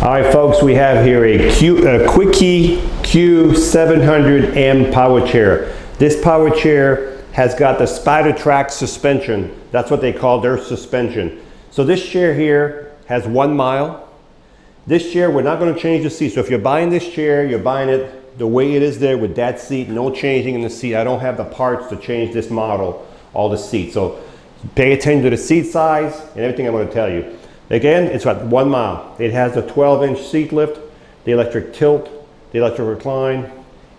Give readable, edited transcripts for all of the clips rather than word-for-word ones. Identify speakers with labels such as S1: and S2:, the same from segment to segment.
S1: All right, folks, we have here a Quickie Q700 M power chair. This power chair has got the SpiderTrac suspension. That's what they call their suspension. So this chair here has 1 mile. This chair, we're not going to change the seat. So if you're buying this chair, you're buying it the way it is there with that seat, no changing in the seat. I don't have the parts to change this model, all the seats. So pay attention to the seat size and everything I'm going to tell you. Again, it's about 1 mile. It has the 12-inch seat lift, the electric tilt, the electric recline,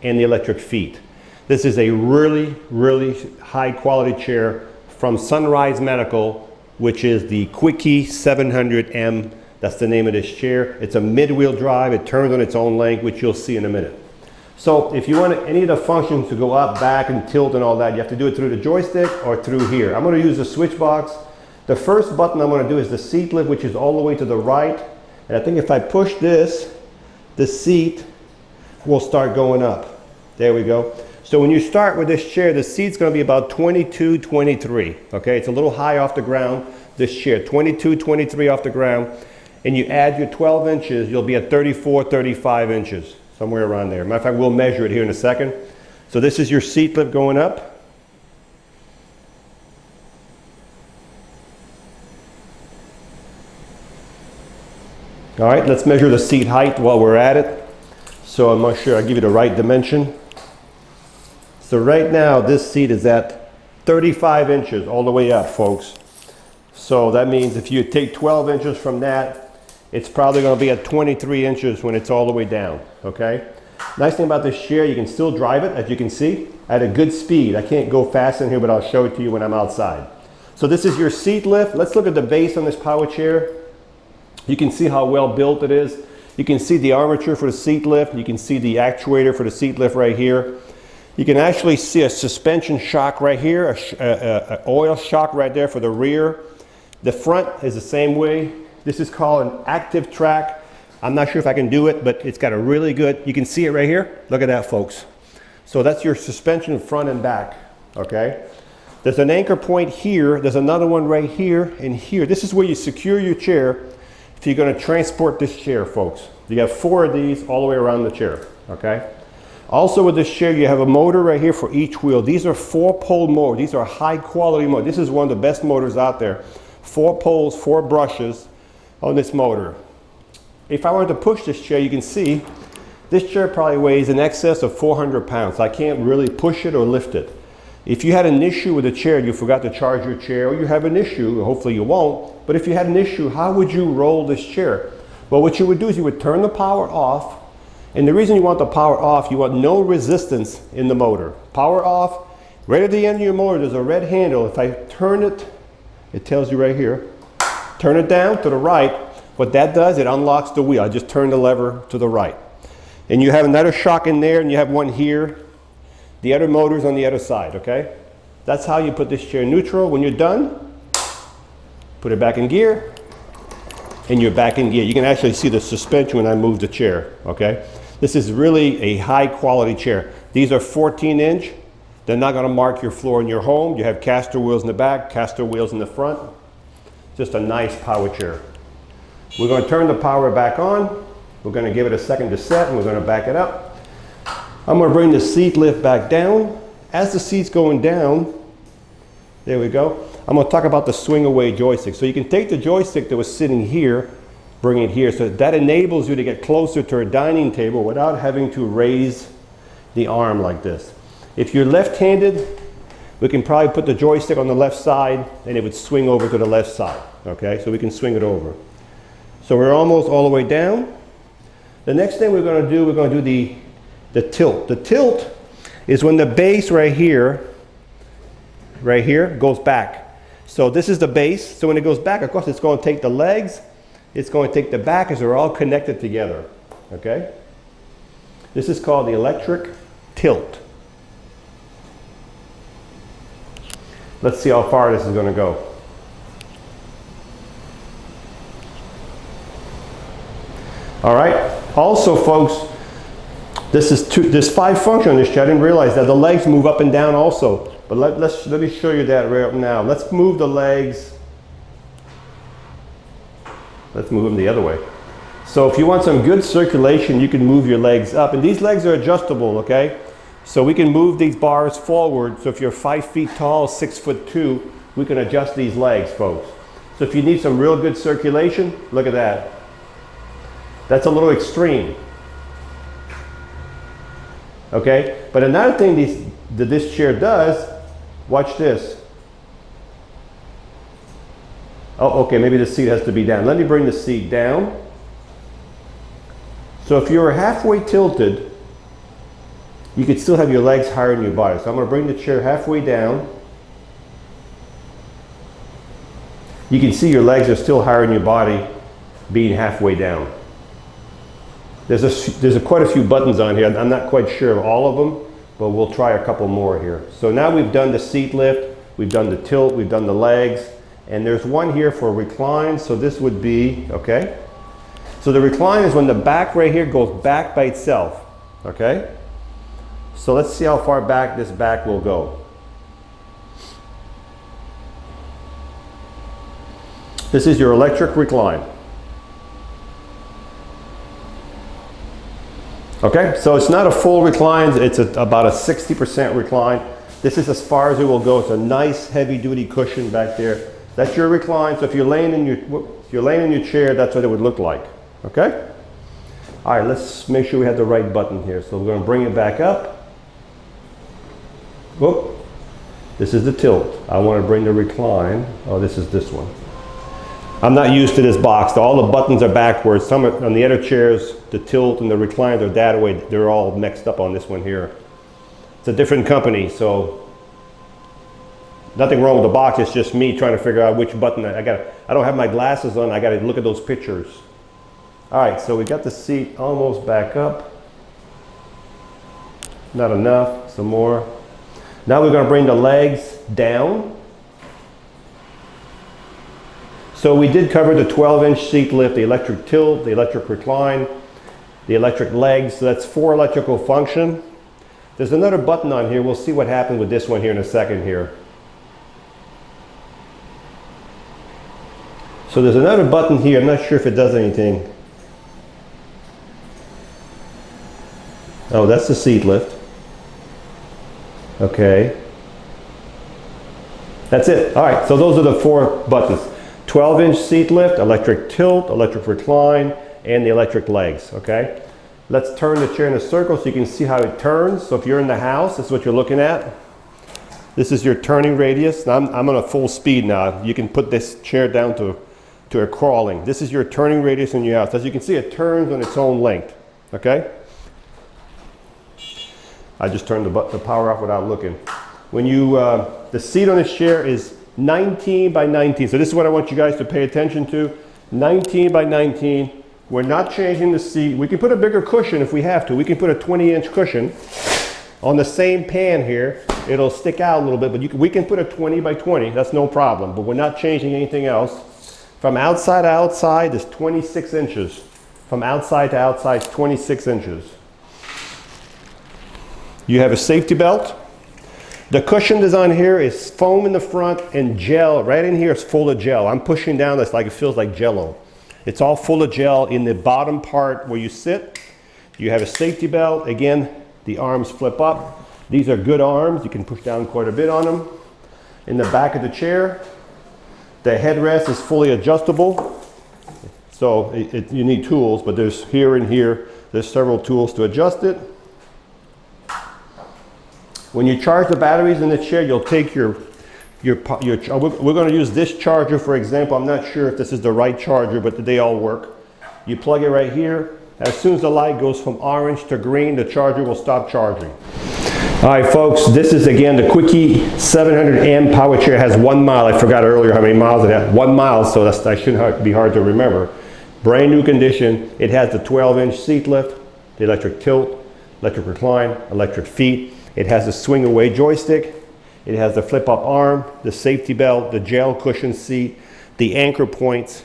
S1: and the electric feet. This is a really, really high quality chair from Sunrise Medical, which is the Quickie Q700M. That's the name of this chair. It's a mid-wheel drive. It turns on its own length, which you'll see in a minute. So if you want any of the functions to go up, back, and tilt and all that, you have to do it through the joystick or through here. I'm going to use the switch box. The first button I'm going to do is the seat lift, which is all the way to the right. And I think if I push this, the seat will start going up. There we go. So when you start with this chair, the seat's going to be about 22, 23. Okay, it's a little high off the ground, this chair, 22, 23 off the ground. And you add your 12 inches, you'll be at 34, 35 inches, somewhere around there. Matter of fact, we'll measure it here in a second. So this is your seat lift going up. All right, let's measure the seat height while we're at it. So I'm not sure I give you the right dimension. So right now, this seat is at 35 inches all the way up, folks. So that means if you take 12 inches from that, it's probably going to be at 23 inches when it's all the way down, okay? Nice thing about this chair, you can still drive it, as you can see, at a good speed. I can't go fast in here, but I'll show it to you when I'm outside. So this is your seat lift. Let's look at the base on this power chair. You can see how well built it is. You can see the armature for the seat lift. You can see the actuator for the seat lift right here. You can actually see a suspension shock right here, an oil shock right there for the rear. The front is the same way. This is called an active track. I'm not sure if I can do it, but it's got a really good, you can see it right here. Look at that, folks. So that's your suspension front and back, okay? There's an anchor point here. There's another one right here and here. This is where you secure your chair if you're going to transport this chair, folks. You have 4 of these all the way around the chair, okay? Also with this chair, you have a motor right here for each wheel. These are 4-pole motors. These are high quality motors. This is one of the best motors out there. 4 poles, 4 brushes on this motor. If I were to push this chair, you can see this chair probably weighs in excess of 400 pounds. I can't really push it or lift it. If you had an issue with the chair, you forgot to charge your chair, or you have an issue, hopefully you won't, but if you had an issue, how would you roll this chair? Well, what you would do is you would turn the power off, and the reason you want the power off, you want no resistance in the motor. Power off, right at the end of your motor, there's a red handle. If I turn it, it tells you right here, turn it down to the right. What that does, it unlocks the wheel. I just turn the lever to the right. And you have another shock in there, and you have one here. The other motor's on the other side, okay? That's how you put this chair in neutral. When you're done, put it back in gear, and you're back in gear. You can actually see the suspension when I move the chair, okay? This is really a high quality chair. These are 14-inch. They're not gonna mark your floor in your home. You have caster wheels in the back, caster wheels in the front. Just a nice power chair. We're gonna turn the power back on. We're gonna give it a second to set, and we're gonna back it up. I'm going to bring the seat lift back down. As the seat's going down, there we go, I'm going to talk about the swing away joystick. So you can take the joystick that was sitting here, bring it here. So that enables you to get closer to a dining table without having to raise the arm like this. If you're left-handed, we can probably put the joystick on the left side and it would swing over to the left side. Okay, so we can swing it over. So we're almost all the way down. The next thing we're going to do the tilt. The tilt is when the base right here goes back. So this is the base. So when it goes back, of course, it's going to take the legs, it's going to take the back, as they're all connected together. Okay? This is called the electric tilt. Let's see how far this is going to go. All right. Also, folks, there's 5 functions on this chair. I didn't realize that the legs move up and down also. But let me show you that right now. Let's move the legs. Let's move them the other way. So if you want some good circulation, you can move your legs up. And these legs are adjustable, okay? So we can move these bars forward. So if you're 5 feet tall, 6'2", we can adjust these legs, folks. So if you need some real good circulation, look at that. That's a little extreme. Okay? But another thing that this chair does, watch this. Oh, okay, maybe the seat has to be down. Let me bring the seat down. So if you're halfway tilted, you could still have your legs higher than your body. So I'm going to bring the chair halfway down. You can see your legs are still higher than your body being halfway down. There's quite a few buttons on here. I'm not quite sure of all of them, but we'll try a couple more here. So now we've done the seat lift, we've done the tilt, we've done the legs, and there's one here for recline. So this would be, okay? So the recline is when the back right here goes back by itself, okay? So let's see how far back this back will go. This is your electric recline. Okay, so it's not a full recline, it's about a 60% recline. This is as far as it will go. It's a nice heavy duty cushion back there. That's your recline. So if you're laying in your chair, that's what it would look like. Okay? All right, let's make sure we have the right button here. So we're going to bring it back up. Whoop. This is the tilt. I want to bring the recline. Oh, this is this one. I'm not used to this box. All the buttons are backwards. Some are, on the other chairs, the tilt and the recline are that way. They're all mixed up on this one here. It's a different company, so nothing wrong with the box. It's just me trying to figure out which button I don't have my glasses on. I got to look at those pictures. All right, so we got the seat almost back up. Not enough. Some more. Now we're going to bring the legs down. So we did cover the 12-inch seat lift, the electric tilt, the electric recline, the electric legs. So that's 4 electrical function. There's another button on here. We'll see what happens with this one here in a second here. So there's another button here. I'm not sure if it does anything. Oh, that's the seat lift. Okay. That's it. All right, so those are the 4 buttons. 12-inch seat lift, electric tilt, electric recline, and the electric legs, okay? Let's turn the chair in a circle so you can see how it turns. So if you're in the house, this is what you're looking at. This is your turning radius. Now I'm on a full speed now. You can put this chair down to a crawling. This is your turning radius in your house. As you can see, it turns on its own length, okay? I just turned the power off without looking. When you, the seat on this chair is 19 by 19. So this is what I want you guys to pay attention to. 19 by 19. We're not changing the seat. We can put a bigger cushion if we have to. We can put a 20-inch cushion on the same pan here. It'll stick out a little bit, but we can put a 20 by 20. That's no problem, but we're not changing anything else. From outside to outside is 26 inches. From outside to outside is 26 inches. You have a safety belt. The cushion design here is foam in the front and gel. Right in here is full of gel. I'm pushing down this like it feels like Jell-O. It's all full of gel. In the bottom part where you sit, you have a safety belt. Again, the arms flip up. These are good arms. You can push down quite a bit on them. In the back of the chair, the headrest is fully adjustable. So you need tools, but there's here and here, there's several tools to adjust it. When you charge the batteries in the chair, you'll take we're going to use this charger, for example. I'm not sure if this is the right charger, but they all work. You plug it right here. As soon as the light goes from orange to green, the charger will stop charging. All right, folks, this is again the Quickie Q700M power chair. It has 1 mile. I forgot earlier how many miles it had. 1 mile, so that shouldn't be hard to remember. Brand new condition. It has the 12-inch seat lift, the electric tilt, electric recline, electric feet. It has the swing away joystick. It has the flip up arm, the safety belt, the gel cushion seat, the anchor points,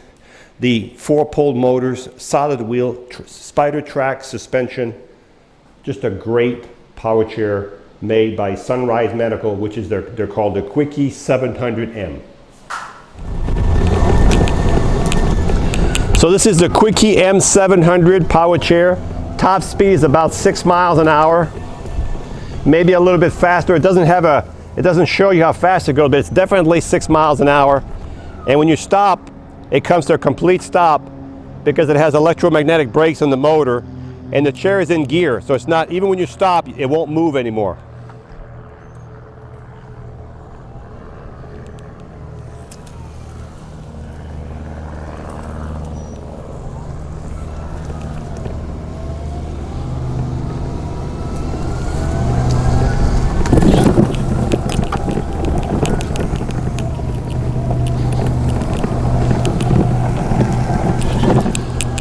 S1: the 4-pole motors, solid wheel, SpiderTrac suspension. Just a great power chair made by Sunrise Medical, which is they're called the Quickie Q700M. So So this is the Quickie M700 power chair. Top speed is about 6 miles an hour. Maybe a little bit faster. It doesn't show you how fast it goes, but it's definitely 6 miles an hour. And when you stop, it comes to a complete stop because it has electromagnetic brakes on the motor, and the chair is in gear, so it's not, even when you stop, it won't move anymore.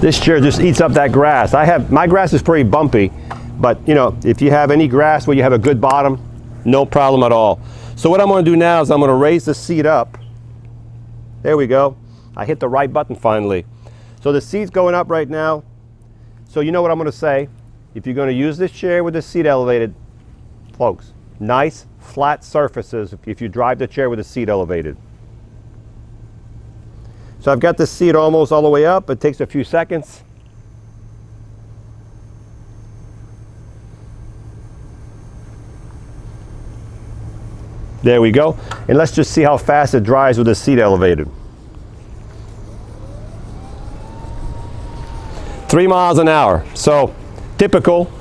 S1: This chair just eats up that grass. My grass is pretty bumpy, but you know, if you have any grass where you have a good bottom, no problem at all. So what I'm going to do now is I'm going to raise the seat up. There we go. I hit the right button finally. So the seat's going up right now. So you know what I'm going to say. If you're going to use this chair with the seat elevated, folks, nice flat surfaces if you drive the chair with the seat elevated. So I've got the seat almost all the way up. It takes a few seconds. There we go. And let's just see how fast it drives with the seat elevated. 3 miles an hour. So typical.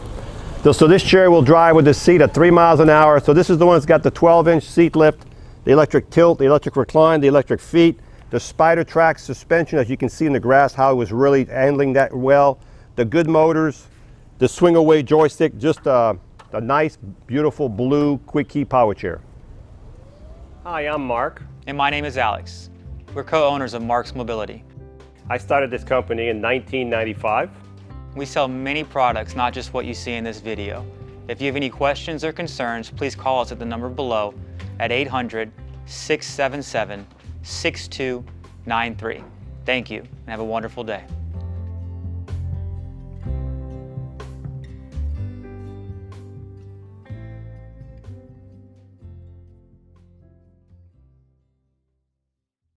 S1: So this chair will drive with the seat at 3 miles an hour. So this is the one that's got the 12-inch seat lift, the electric tilt, the electric recline, the electric feet, the SpiderTrac suspension, as you can see in the grass, how it was really handling that well. The good motors, the swing away joystick, just a nice, beautiful blue Quickie power chair. Hi, I'm Mark.
S2: And my name is Alex. We're co-owners of Marc's Mobility.
S1: I started this company in 1995.
S2: We sell many products, not just what you see in this video. If you have any questions or concerns, please call us at the number below at 800-677-6293. Thank you, and have a wonderful day.